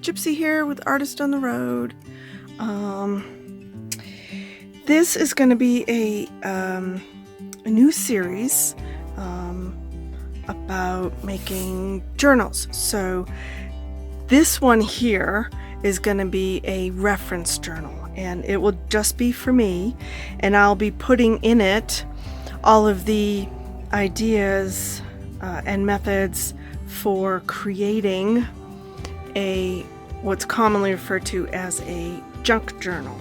Gypsy here with Artist on the Road. This is going to be a new series about making journals. So this one here is going to be a reference journal, and it will just be for me, and I'll be putting in it all of the ideas and methods for creating what's commonly referred to as a junk journal.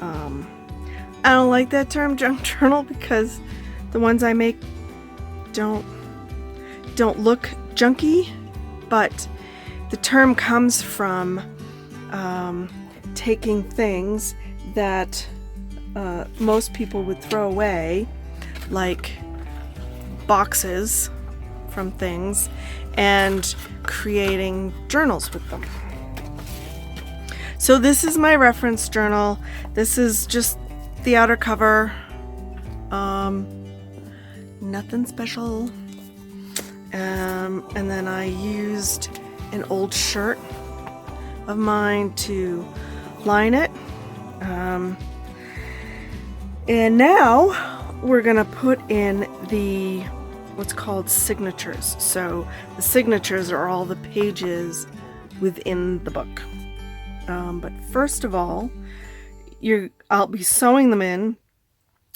I don't like that term, junk journal, because the ones I make don't look junky, but the term comes from taking things that most people would throw away, like boxes from things, and creating journals with them. So this is my reference journal. This is just the outer cover. Nothing special. And then I used an old shirt of mine to line it. And now we're gonna put in what's called signatures. So the signatures are all the pages within the book. But first of all, I'll be sewing them in.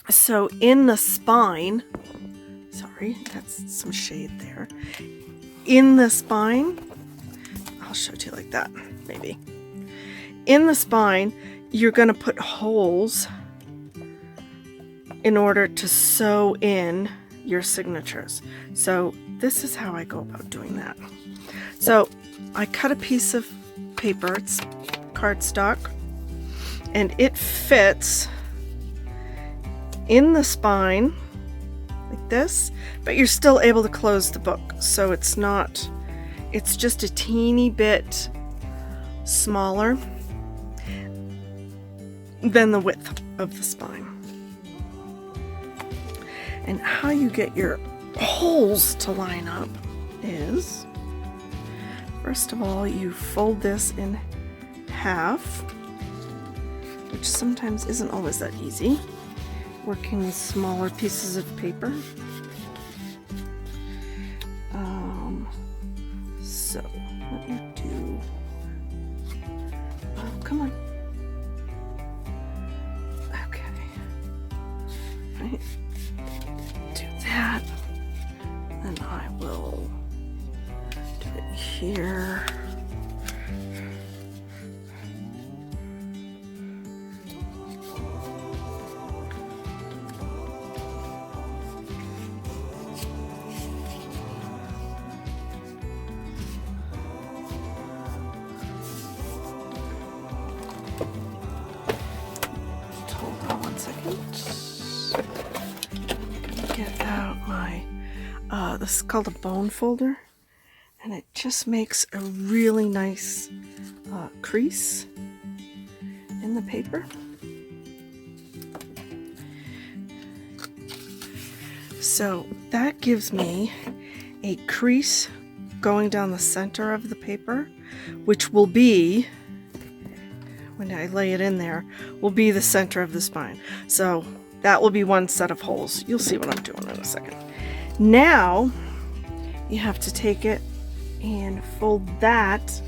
So in the spine, sorry, that's some shade there. In the spine, I'll show it to you like that, maybe. In the spine, you're going to put holes in order to sew in your signatures. So this is how I go about doing that. So I cut a piece of paper, it's cardstock, and it fits in the spine like this, but you're still able to close the book, so it's just a teeny bit smaller than the width of the spine. And how you get your holes to line up is, first of all, you fold this in half, which sometimes isn't always that easy, working with smaller pieces of paper. So what you do, come on, okay, right, do that, and I will do it here. Hold on 1 second. Get out my, this is called a bone folder, and it just makes a really nice crease in the paper. So that gives me a crease going down the center of the paper, which will be, when I lay it in there, will be the center of the spine. So that will be one set of holes. You'll see what I'm doing in a second. Now you have to take it and fold that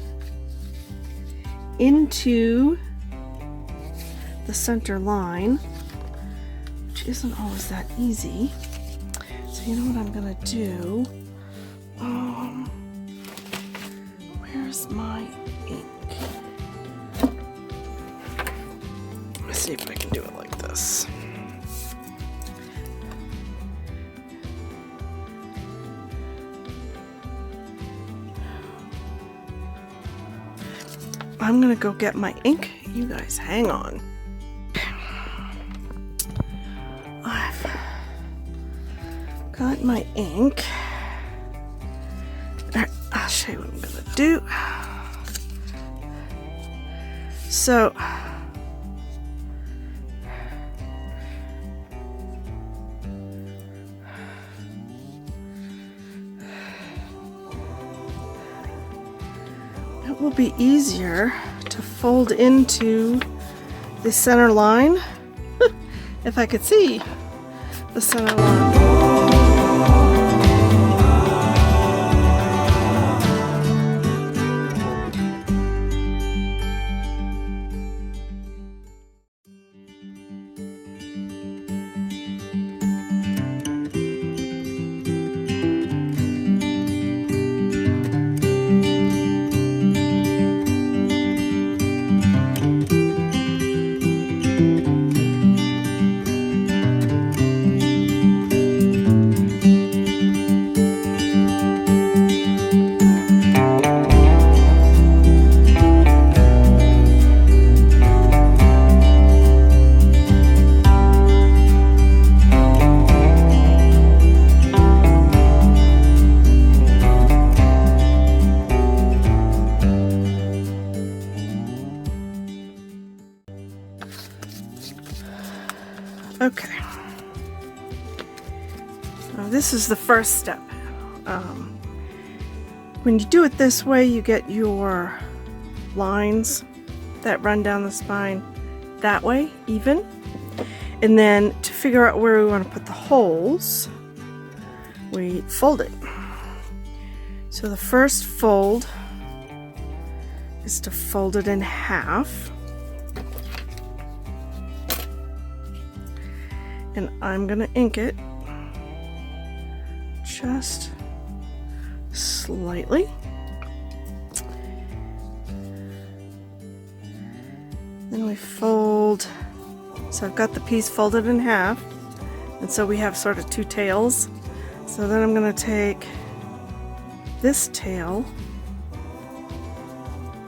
into the center line, which isn't always that easy. So you know what I'm gonna do? Where's my ink? Let's see if I can do it like this. I'm gonna go get my ink. You guys hang on. I've got my ink. All right, I'll show you what I'm gonna do. So it will be easier to fold into the center line if I could see the center line. Okay, now this is the first step. When you do it this way, you get your lines that run down the spine that way, even. And then to figure out where we want to put the holes, we fold it. So the first fold is to fold it in half. And I'm gonna ink it just slightly. Then we fold, so I've got the piece folded in half, and so we have sort of two tails. So then I'm gonna take this tail,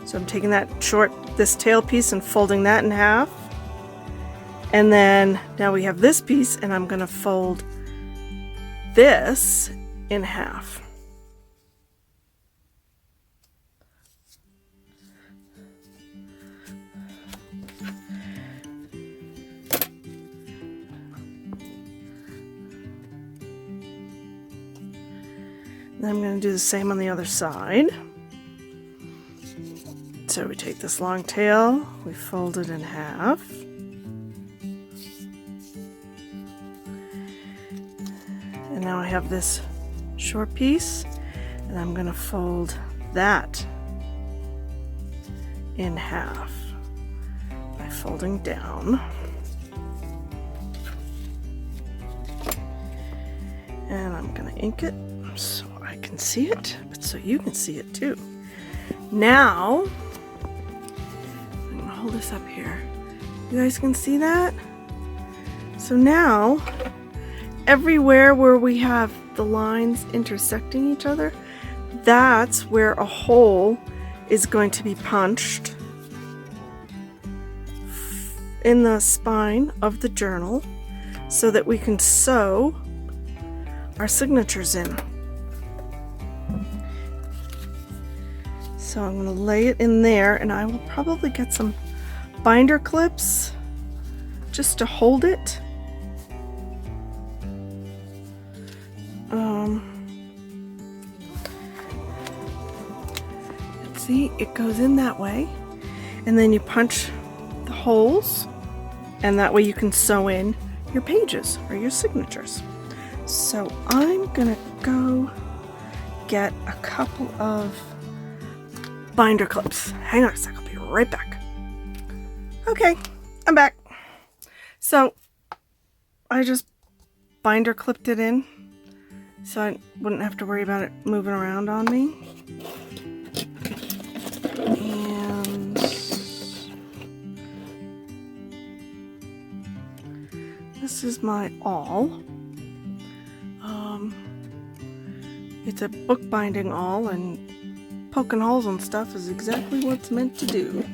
so I'm taking this tail piece and folding that in half. And then now we have this piece, and I'm going to fold this in half. Then I'm going to do the same on the other side. So we take this long tail, we fold it in half. And now I have this short piece, and I'm going to fold that in half by folding down. And I'm going to ink it so I can see it, but so you can see it too. Now, I'm going to hold this up here. You guys can see that? So now, everywhere where we have the lines intersecting each other, that's where a hole is going to be punched in the spine of the journal so that we can sew our signatures in. So I'm going to lay it in there, and I will probably get some binder clips just to hold it. See, it goes in that way, and then you punch the holes, and that way you can sew in your pages or your signatures. So I'm gonna go get a couple of binder clips. Hang on a sec, I'll be right back. Okay, I'm back. So I just binder clipped it in so I wouldn't have to worry about it moving around on me. And this is my awl. It's a bookbinding awl, and poking holes and stuff is exactly what it's meant to do.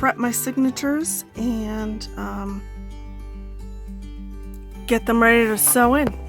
prep my signatures and get them ready to sew in.